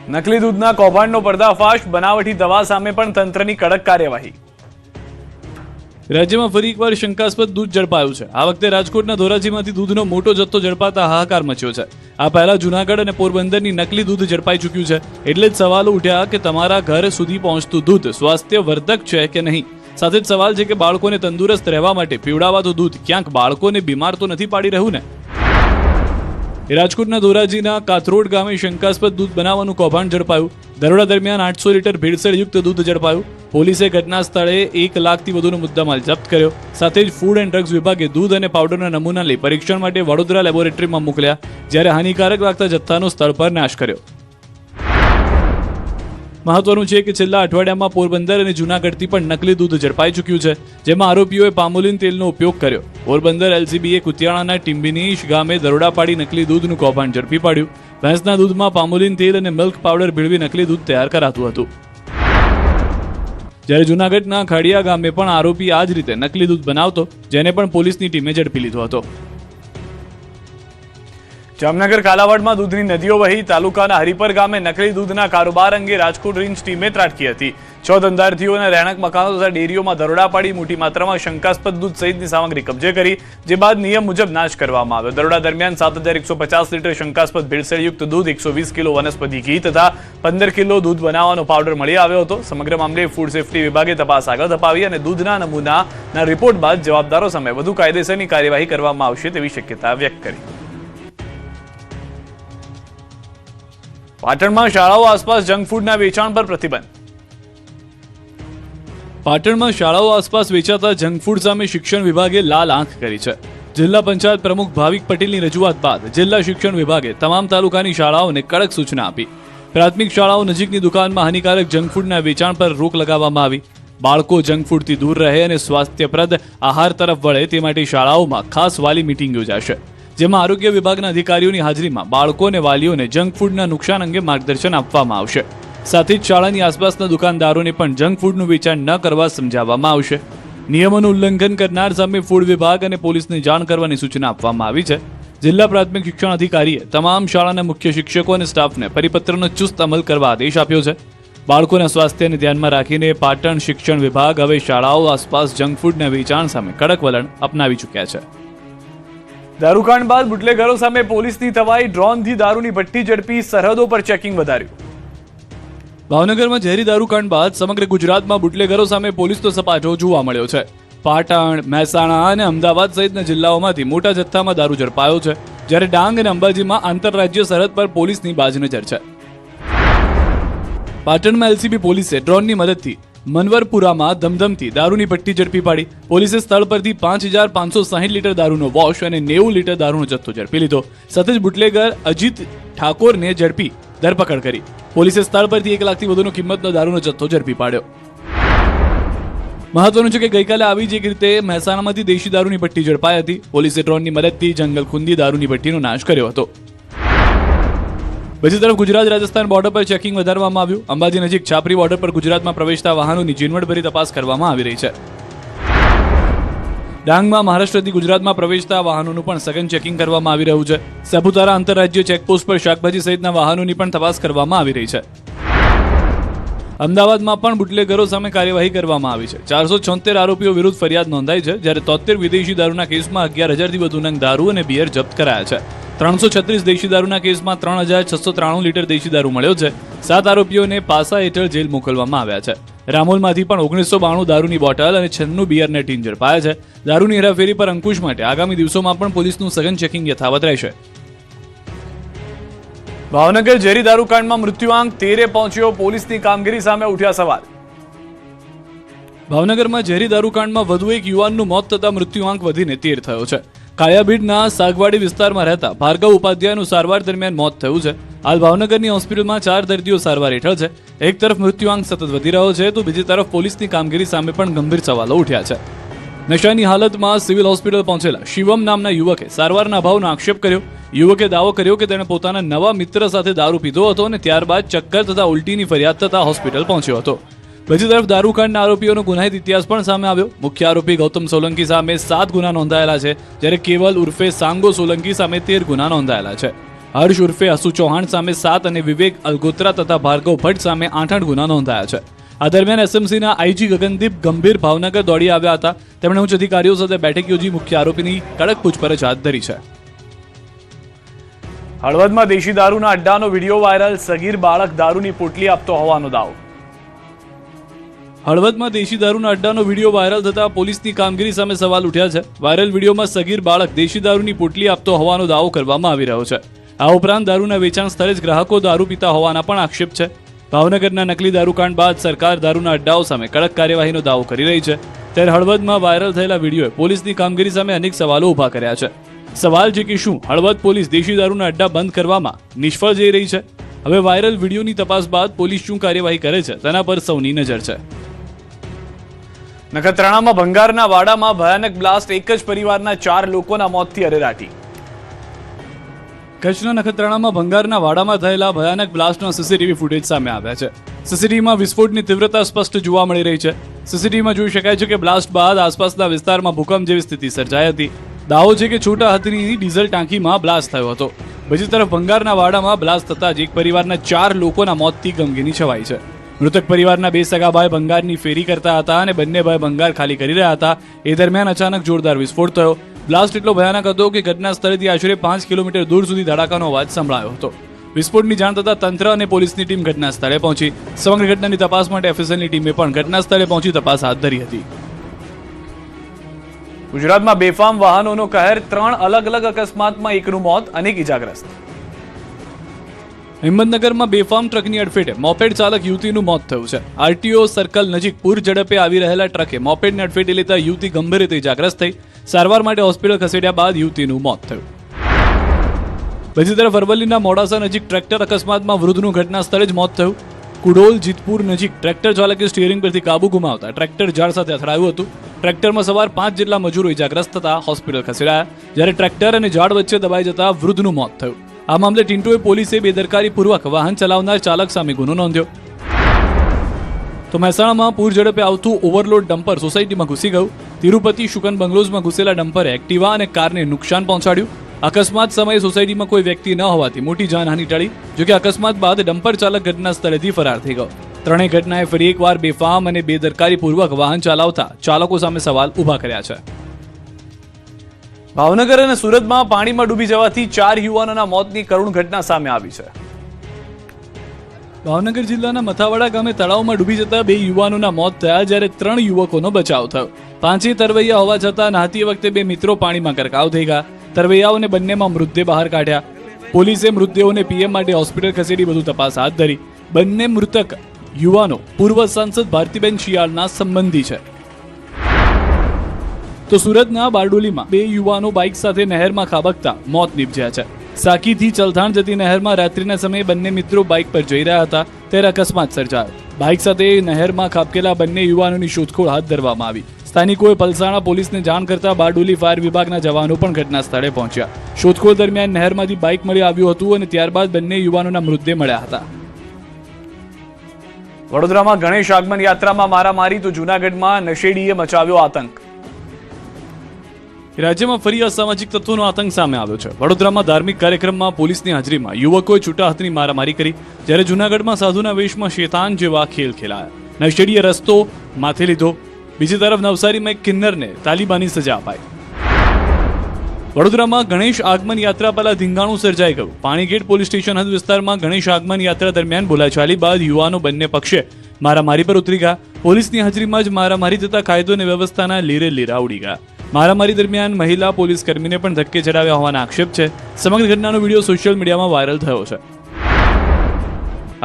નકલી દૂધના કૌભાંડનો પર્દાફાશ, બનાવટી દવા સામે પણ તંત્રની કડક કાર્યવાહી. રાજ્યમાં ફરી એકવાર શંકાસ્પદ દૂધ ઝડપાયું છે. આ વખતે રાજકોટના ધોરાજીમાંથી દૂધનો મોટો જથ્થો ઝડપાતા હાહાકાર મચ્યો છે. આ પહેલા જૂનાગઢ અને પોરબંદરની નકલી દૂધ ઝડપાઈ ચૂક્યું છે. એટલે જ સવાલો ઉઠ્યા કે તમારા ઘર સુધી પહોંચતું દૂધ સ્વાસ્થ્યવર્ધક છે કે નહીં. સાથે જ સવાલ છે કે બાળકોને તંદુરસ્ત રહેવા માટે પીવડાવાતું દૂધ ક્યાંક બાળકોને બીમાર તો નથી પાડી રહ્યું ને. રાજકોટના ધોરાજીના કાથરોડ ગામે શંકાસ્પદ દૂધ બનાવવાનું કૌભાંડ ઝડપાયું. દરોડા દરમિયાન 800 લીટર ભેળસેળયુક્ત દૂધ ઝડપાયું. પોલીસે ઘટના સ્થળે 1 લાખથી વધુનો મુદ્દામાલ જપ્ત કર્યો. સાથે જ ફૂડ એન્ડ ડ્રગ્સ વિભાગે દૂધ અને પાવડરના નમૂના લઈ પરીક્ષણ માટે વડોદરા લેબોરેટરીમાં મોકલ્યા, જ્યારે હાનિકારક લાગતા જથ્થાનો સ્થળ પર નાશ કર્યો. મહત્વનું છે કે છેલ્લા અઠવાડિયામાં પોરબંદર અને જૂનાગઢથી પણ નકલી દૂધ ઝડપાઈ ચૂક્યું છે, જેમાં આરોપીઓએ પામોલીન તેલનો ઉપયોગ કર્યો. પોરબંદર એલસીબીએ કુતિયાણાના ટિમ્બિનીશ ગામે દરોડા પાડી નકલી દૂધનું કૌભાંડ ઝડપી પાડ્યું. ભેંસના દૂધમાં પામોલીન તેલ અને મિલ્ક પાવડર ભેળવી નકલી દૂધ તૈયાર કરાતું હતું. જ્યારે જૂનાગઢના ખાડિયા ગામે પણ આરોપી આ જ રીતે નકલી દૂધ બનાવતો, જેને પણ પોલીસની ટીમે ઝડપી લીધો હતો. જામનગર કાલાવાડમાં દૂધની નદીઓ વહી. તાલુકાના હરિપર ગામે નકલી દૂધના કારોબાર અંગે રાજકોટ રેન્જ ટીમે ત્રાટકી હતી. 6 ધંધાર્થીઓના રહેણાંક મકાનો તથા ડેરીઓમાં દરોડા પાડી મોટી માત્રામાં શંકાસ્પદ દૂધ સહિતની સામગ્રી કબજે કરી, જે બાદ નિયમ મુજબ નાશ કરવામાં આવ્યો. દરોડા દરમિયાન 7150 લીટર શંકાસ્પદ ભેળસેળયુક્ત દૂધ, 120 કિલો વનસ્પતિ ઘી તથા 15 કિલો દૂધ બનાવવાનો પાવડર મળી આવ્યો હતો. સમગ્ર મામલે ફૂડ સેફ્ટી વિભાગે તપાસ આગળ ધપાવી અને દૂધના નમૂનાના રિપોર્ટ બાદ જવાબદારો સામે વધુ કાયદેસરની કાર્યવાહી કરવામાં આવશે તેવી શક્યતા વ્યક્ત કરી. પાટણમાં શાળાઓ આસપાસ જંક ફૂડના વેચાણ પર પ્રતિબંધ. પાટણમાં શાળાઓ આસપાસ વેચાતા જંક ફૂડ સામે શિક્ષણ વિભાગે લાલ આંખ કરી છે. જિલ્લા પંચાયત પ્રમુખ ભાવિક પટેલની રજૂઆત બાદ જિલ્લા શિક્ષણ વિભાગે તમામ તાલુકાની શાળાઓને કડક સૂચના આપી. પ્રાથમિક શાળાઓ નજીકની દુકાનમાં હાનિકારક જંક ફૂડના વેચાણ પર રોક લગાવવામાં આવી. બાળકો જંક ફૂડથી દૂર રહે અને સ્વાસ્થ્યપ્રદ આહાર તરફ વળે તે માટે શાળાઓમાં ખાસ વાલી મીટિંગ યોજાશે, જેમાં આરોગ્ય વિભાગના અધિકારીઓની હાજરીમાં બાળકો અને વાલીઓને જંક ફૂડના નુકસાન અંગે માર્ગદર્શન આપવામાં આવશે. સાથે જ શાળાની આસપાસના દુકાનદારોને પણ જંક ફૂડનું વેચાણ ન કરવા સમજાવવામાં આવશે. નિયમોનું ઉલ્લંઘન કરનાર સામે ફૂડ વિભાગ અને પોલીસને જાણ કરવાની સૂચના આપવામાં આવી છે. જિલ્લા પ્રાથમિક શિક્ષણ અધિકારીએ તમામ શાળાના મુખ્ય શિક્ષકો અને સ્ટાફને પરિપત્રનો ચુસ્ત અમલ કરવા આદેશ આપ્યો છે. બાળકોના સ્વાસ્થ્યને ધ્યાનમાં રાખીને પાટણ શિક્ષણ વિભાગ હવે શાળાઓ આસપાસ જંક ફૂડના વેચાણ સામે કડક વલણ અપનાવી ચૂક્યા છે. દારૂકાંડ બાદ બુટલેગરો સામે પોલીસની તવાઈ. ડ્રોનથી દારૂની ભઠ્ઠી ઝડપી, સરહદો પર ચેકિંગ વધાર્યું. ભાવનગરમાં ઝેરી દારૂકાંડ બાદ સમગ્ર ગુજરાતમાં બુટલેગરો સામે પોલીસનો સપાટો જોવા મળ્યો છે. પાટણ, મહેસાણા અને અમદાવાદ સહિતના જિલ્લાઓમાંથી મોટા જથ્થામાં દારૂ ઝડપાયો છે, જ્યારે ડાંગ અને અંબાજીમાં આંતરરાજ્ય સરહદ પર પોલીસની બાજનજર છે. પાટણમાં એલસીબી પોલીસે ડ્રોનની મદદથી મનવરપુરામાં ધમધમતી દારૂની ભઠ્ઠી ઝડપી પાડી. પોલીસે સ્થળ પરથી 5560 લીટર દારૂનો વોશ અને 90 લીટર દારૂનો જથ્થો ઝડપી લીધો. સાથે જ બુટલેગર અજીત ઠાકોરને ઝડપી ધરપકડ કરી. પોલીસે સ્થળ પરથી 1 લાખથી વધુનો કિંમતનો દારૂનો જથ્થો ઝડપી પાડ્યો. મહત્વનું છે કે ગઈકાલે આવી જ એક રીતે મહેસાણામાંથી દેશી દારૂની ભઠ્ઠી ઝડપાઈ હતી. પોલીસે ડ્રોનની મદદથી જંગલ ખૂંદી દારૂની ભઠ્ઠીનો નાશ કર્યો હતો. બીજી તરફ ગુજરાત રાજસ્થાન બોર્ડર પર ચેકિંગ વધારવામાં આવ્યું. અંબાજી નજીક છાપરી બોર્ડર પર ગુજરાતમાં પ્રવેશતા વાહનોની ઝીણવટભરી તપાસ કરવામાં આવી રહી છે. ડાંગમાં મહારાષ્ટ્રથી ગુજરાતમાં પ્રવેશતા વાહનોનું પણ સઘન ચેકિંગ કરવામાં આવી રહ્યું છે. સાપુતારા આંતરરાજ્ય ચેકપોસ્ટ પર શાકભાજી સહિતના વાહનોની પણ તપાસ કરવામાં આવી રહી છે. અમદાવાદમાં પણ બુટલેગરો સામે કાર્યવાહી કરવામાં આવી છે. 476 આરોપીઓ વિરુદ્ધ ફરિયાદ નોંધાઈ છે, જ્યારે 73 વિદેશી દારૂના કેસમાં 11,000થી વધુ નંગ દારૂ અને બિયર જપ્ત કરાયા છે. 336 દેશી દારૂના કેસમાં 3693 લીટર દેશી દારૂ મળ્યો છે. 7 આરોપીઓને પાસા હેઠળ જેલ મોકલવામાં આવ્યા છે. રામોલમાંથી પણ 1992 દારૂની બોટલ અને 96 બિયરના ટીન ઝડપાયા છે. દારૂની હેરાફેરી પર અંકુશ માટે આગામી દિવસોમાં પણ પોલીસનું સઘન ચેકિંગ યથાવત રહેશે. ભાવનગર ઝેરી દારૂકાંડમાં મૃત્યુઆંક 13 પહોંચ્યો. પોલીસની કામગીરી સામે ઉઠ્યા સવાલ. ભાવનગરમાં ઝેરી દારૂકાંડમાં વધુ એક યુવાનનું મોત થતા મૃત્યુઆંક વધીને 13 થયો છે. કાળિયાબીડના સાગવાડી વિસ્તારમાં રહેતા ભાર્ગવ ઉપાધ્યાયનું સારવાર દરમિયાન મોત થયું છે. હાલ ભાવનગરની હોસ્પિટલમાં 4 દર્દીઓ સારવાર હેઠળ છે. એક તરફ મૃત્યુઆંક સતત વધી રહ્યો છે, તો બીજી તરફ પોલીસની કામગીરી સામે પણ ગંભીર સવાલો ઉઠ્યા છે. નશાની હાલતમાં સિવિલ હોસ્પિટલ પહોંચેલા શિવમ નામના યુવકે સારવારના અભાવનો આક્ષેપ કર્યો. યુવકે દાવો કર્યો કે તેણે પોતાના નવા મિત્ર સાથે દારૂ પીધો હતો અને ત્યારબાદ ચક્કર તથા ઉલટીની ફરિયાદ થતા હોસ્પિટલ પહોંચ્યો હતો. બીજી તરફ દારૂકાંડના આરોપીઓનો ગુનાહિત ઇતિહાસ પણ સામે આવ્યો. મુખ્ય આરોપી ગૌતમ સોલંકી સામે 7 ગુના નોંધાયેલા છે, જ્યારે કેવલ ઉર્ફે સાંગો સોલંકી સામે 13 ગુના નોંધાયેલા છે. હર્ષ ઉર્ફે અસુ ચૌહાણ સામે 7 અને વિવેક અલગોત્રા તથા ભાર્ગવ ભટ્ટ સામે 8 ગુના નોંધાયા છે. આ દરમિયાન એસએમસીના આઈજી ગગનદીપ ગંભીર ભાવનગર દોડી આવ્યા હતા. તેમણે ઉચ્ચ અધિકારીઓ સાથે બેઠક યોજી મુખ્ય આરોપીની કડક પૂછપરછ હાથ ધરી છે. હળવદમાં દેશી દારૂના અડ્ડાનો વિડીયો વાયરલ, સગીર બાળક દારૂની પોટલી આપતો હોવાનો દાવો. હળવદમાં દેશી દારૂના અડ્ડાનો વિડીયો વાયરલ થતા પોલીસની કામગીરી સામે સવાલ ઉઠ્યા છે. વાયરલ વિડીયોમાં સગીર બાળક દેશી દારૂની પોટલી આપતો હોવાનો દાવો કરવામાં આવી રહ્યો છે. આ ઉપરાંત દારૂના વેચાણ સ્થળે જ ગ્રાહકો દારૂ પીતા હોવાના પણ આક્ષેપ છે. ભાવનગરના નકલી દારૂકાંડ બાદ સરકાર દારૂના અડ્ડાઓ સામે કડક કાર્યવાહીનો દાવો કરી રહી છે. ત્યારે હળવદમાં વાયરલ થયેલા વિડીયોએ પોલીસની કામગીરી સામે અનેક સવાલો ઊભા કર્યા છે. સવાલ છે કે શું હળવદ પોલીસ દેશી દારૂના અડ્ડા બંધ કરવામાં નિષ્ફળ જઈ રહી છે? હવે વાયરલ વિડીયોની તપાસ બાદ પોલીસ શું કાર્યવાહી કરે છે તેના પર સૌની નજર છે. નખત્રાણામાં ભંગારના વાડામાં ભયાનક બ્લાસ્ટ, એક જ પરિવારના 4 લોકોના મોતથી અરેરાટી. કચ્છના નખત્રાણામાં ભંગારના વાડામાં થયેલા ભયાનક બ્લાસ્ટના સીસીટીવી ફૂટેજ સામે આવ્યા છે. સીસીટીવીમાં વિસ્ફોટની તીવ્રતા સ્પષ્ટ જોવા મળી રહી છે. સીસીટીવીમાં જોઈ શકાય છે કે બ્લાસ્ટ બાદ આસપાસના વિસ્તારમાં ભૂકંપ જેવી સ્થિતિ સર્જાઈ હતી. દાવો છે કે છોટા હાથીની ડીઝલ ટાંકીમાં બ્લાસ્ટ થયો હતો. બીજી તરફ ભંગારના વાડામાં બ્લાસ્ટ થતાં જ એક પરિવારના 4 લોકોના મોતથી ગમગીની છવાઈ છે. મૃતક પરિવારના 2 સગા ભાઈ ભંગારની ફેરી કરતા હતા અને બંને ભાઈ ભંગાર ખાલી કરી રહ્યા હતા. એ દરમિયાન અચાનક જોરદાર વિસ્ફોટ થયો. બ્લાસ્ટ એટલો ભયાનક હતો કે ઘટના સ્થળેથી આશરે 5 કિલોમીટર દૂર સુધી ધડાકાનો અવાજ સંભળાયો હતો. વિસ્ફોટની જાણ થતાં તંત્ર અને પોલીસની ટીમ ઘટના સ્થળે પહોંચી. સમગ્ર ઘટનાની તપાસ માટે એફએસએલની ટીમે પણ ઘટના સ્થળે પહોંચી તપાસ હાથ ધરી હતી. ગુજરાતમાં બેફામ વાહનોનો કહેર, 3 અલગ અલગ અકસ્માતમાં એકનું મોત, અનેક ઇજાગ્રસ્ત. હિંમતનગરમાં બેફામ ટ્રકની અડફેટે મોપેડ ચાલક યુવતીનું મોત થયું છે. આરટીઓ સર્કલ નજીક પૂર ઝડપે આવી રહેલા ટ્રકે મોપેડને અડફેટે લેતા યુવતી ગંભીર રીતે ઇજાગ્રસ્ત થઈ. સારવાર માટે હોસ્પિટલ ખસેડ્યા બાદ યુવતીનું મોત થયું. બીજી તરફ અરવલ્લીના મોડાસા નજીક ટ્રેક્ટર અકસ્માતમાં વૃદ્ધનું ઘટના સ્થળે જ મોત થયું. કુડોલ જીતપુર નજીક ટ્રેક્ટર ચાલકે સ્ટીયરિંગ પરથી કાબુ ગુમાવતા ટ્રેક્ટર ઝાડ સાથે અથડાયું હતું. ટ્રેક્ટરમાં સવાર 5 જેટલા મજૂરો ઇજાગ્રસ્ત થતા હોસ્પિટલ ખસેડાયા. જ્યારે ટ્રેક્ટર અને ઝાડ વચ્ચે દબાઈ જતા વૃદ્ધનું મોત થયું. આ મામલે ટિન્ટોએ પોલીસે બેદરકારીપૂર્વક વાહન ચલાવનાર ચાલક સામે ગુનો નોંધ્યો. તો મહેસાણામાં પૂર ઝડપે આવતું ઓવરલોડ ડમ્પર સોસાયટીમાં ઘૂસી ગયું. તિરુપતિ શુકન બંગલોઝમાં ઘૂસેલા ડમ્પરે એક્ટિવા અને કારને નુકસાન પહોંચાડ્યું. અકસ્માત સમયે સોસાયટીમાં કોઈ વ્યક્તિ ન હોવાથી મોટી જાનહાનિ ટળી. જોકે અકસ્માત બાદ ડમ્પર ચાલક ઘટના સ્થળેથી ફરાર થઈ ગયો. ત્રણેય ઘટનાએ ફરી એકવાર બેફામ અને બેદરકારીપૂર્વક વાહન ચલાવતા ચાલકો સામે સવાલ ઊભા કર્યા છે. ભાવનગર અને સુરતમાં પાણીમાં ડૂબી જવાથી 4 યુવાનોના મોતની કરુણ ઘટના સામે આવી છે. ભાવનગર જિલ્લાના મથાવાડા ગામે તળાવમાં ડૂબી જતા 2 યુવાનોના મોત થયા, જ્યારે 3 યુવકોનો બચાવ થયો. 5 તરવૈયા હોવા છતાં નહાતી વખતે 2 મિત્રો પાણીમાં ગરકાવ થઈ ગયા. તરવૈયાઓને બંનેમાં મૃતદેહ બહાર કાઢ્યા. પોલીસે મૃતદેહોને પીએમ માટે હોસ્પિટલ ખસેડી વધુ તપાસ હાથ ધરી. બંને મૃતક યુવાનો પૂર્વ સાંસદ ભારતીબેન શિયાળના સંબંધી છે. તો સુરતના બારડોલીમાં 2 યુવાનો બાઇક સાથે નહેરમાં ખાબકતા મોત નીપજ્યા છે. સાકીથી ચલથાણ જતી નહેરમાં રાત્રિના સમયે બંને મિત્રો બાઇક પર જઈ રહ્યા હતા ત્યારે અકસ્માત સર્જાયો. બાઇક સાથે નહેરમાં ખાબકેલા બંને યુવાનોની શોધખોળ હાથ ધરવામાં આવી. સ્થાનિકોએ પલસાણા પોલીસને જાણ કરતા બારડોલી ફાયર વિભાગના જવાનો પણ ઘટના સ્થળે પહોંચ્યા. શોધખોળ દરમિયાન નહેરમાંથી બાઇક મળી આવ્યું હતું અને ત્યારબાદ બંને યુવાનોના મૃતદેહ મળ્યા હતા. વડોદરામાં ગણેશ આગમન યાત્રામાં મારામારી, તો જૂનાગઢમાં નશેડીએ મચાવ્યો આતંક. રાજ્યમાં ફરી અસામાજિક તત્વોનો આતંક સામે આવ્યો છે. વડોદરામાં ધાર્મિક કાર્યક્રમમાં પોલીસની હાજરીમાં યુવકોએ છૂટા હાથની મારામારી કરી, જ્યારે જૂનાગઢમાં સાધુના વેશમાં શેતાન જેવા ખેલ ખેલાયા. નશેડીએ રસ્તો માથે લીધો. બીજી તરફ નવસારીમાં એક કિન્નરને તાલિબાની સજા અપાઈ. વડોદરામાં ગણેશ આગમન યાત્રા પહેલા ધીંગાણું સર્જાઈ ગયું. પાણીગેટ પોલીસ સ્ટેશન હદ વિસ્તારમાં ગણેશ આગમન યાત્રા દરમિયાન બોલાચાલી બાદ યુવાનો બંને પક્ષે મારામારી પર ઉતરી ગયા. પોલીસની હાજરીમાં જ મારામારી થતા કાયદો અને વ્યવસ્થાના લીરે લીરા ઉડી ગયા. મારામારી દરમિયાન મહિલા પોલીસ કર્મીને પણ ધક્કે ચડાવ્યા હોવાના આક્ષેપ છે. સમગ્ર ઘટનાનો વિડીયો સોશિયલ મીડિયામાં વાયરલ થયો છે.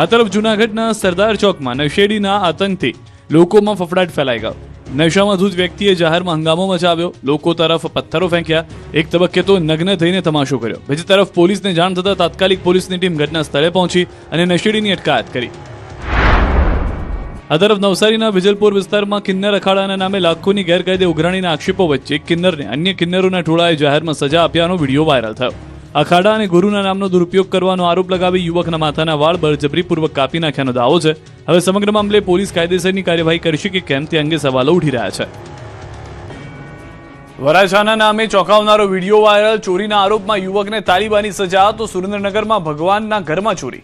આ તરફ જૂનાગઢના સરદાર ચોકમાં નશેડીના આતંકથી લોકોમાં ફફડાટ ફેલાઈ ગયો. નશામાં ધૂત વ્યક્તિએ જાહેરમાં હંગામો મચાવ્યો, લોકો તરફ પથ્થરો ફેંક્યા. એક તબક્કે તો નગ્ન થઈને તમાશો કર્યો. બીજી તરફ પોલીસને જાણ થતાં તાત્કાલિક પોલીસની ટીમ ઘટના સ્થળે પહોંચી અને નશેડીની અટકાયત કરી. આ તરફ નવસારીના વિજલપુર વિસ્તારમાં કિન્નર અખાડાના નામે લાખોની ગેરકાયદે ઉઘરાણીના આક્ષેપો વચ્ચે એક કિન્નરને અન્ય કિન્નરોના ટોળાએ જાહેરમાં સજા આપ્યાનો વિડીયો વાયરલ થયો. અખાડા અને ગુરુના નામનો દુરુપયોગ કરવાનો આરોપ લગાવી યુવકના માથાના વાળ બળજબરીપૂર્વક કાપી નાખ્યાનો દાવો છે. હવે સમગ્ર મામલે પોલીસ કાયદેસરની કાર્યવાહી કરશે કે કેમ તે અંગે સવાલો ઉઠી રહ્યા છે. વરાછાના નામે ચોંકાવનારો વિડીયો વાયરલ, ચોરીના આરોપમાં યુવકને તાલિબાની સજા, તો સુરેન્દ્રનગરમાં ભગવાનના ઘરમાં ચોરી.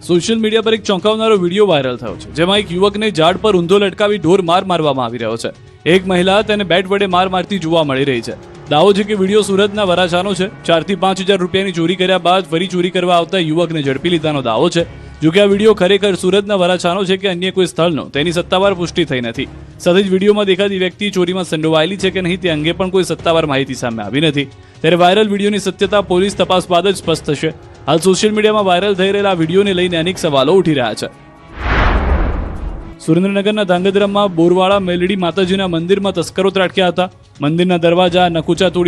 સોશિયલ મીડિયા પર એક ચોંકાવનારો વિડીયો વાયરલ થયો છે, જેમાં એક યુવકને ઝાડ પર ઊંધો લટકાવી ઢોર માર મારવામાં આવી રહ્યો છે. એક મહિલા તેને બેટ વડે માર મારતી જોવા મળી રહી છે. દાવો છે કે વિડીયો સુરતના વરાછાનો છે. 4 થી 5 હજાર રૂપિયાની ચોરી કર્યા બાદ ફરી ચોરી કરવા આવતા યુવકને ઝડપી લીધાનો દાવો છે. જોકે આ વિડીયો ખરેખર સુરતના વરાછાનો છે કે અન્ય કોઈ સ્થળનો તેની સત્તાવાર પુષ્ટિ થઈ નથી. સાથે જ વિડીયોમાં દેખાતી વ્યક્તિ ચોરીમાં સંડોવાયેલી છે કે નહીં તે અંગે પણ કોઈ સત્તાવાર માહિતી સામે આવી નથી. ત્યારે વાયરલ વિડીયોની સત્યતા પોલીસ તપાસ બાદ જ સ્પષ્ટ થશે. હાલ સોશિયલ મીડિયામાં વાયરલ થઈ રહેલા આ વિડીયોને લઈને અનેક સવાલો ઉઠી રહ્યા છે. સુરેન્દ્રનગરના ધાંગધ્રામાં બોરવાડા મેલડી માતાજીના મંદિરમાં તસ્કરો ત્રાટક્યા હતા. મંદિરના દરવાજા, નકુચા તોડી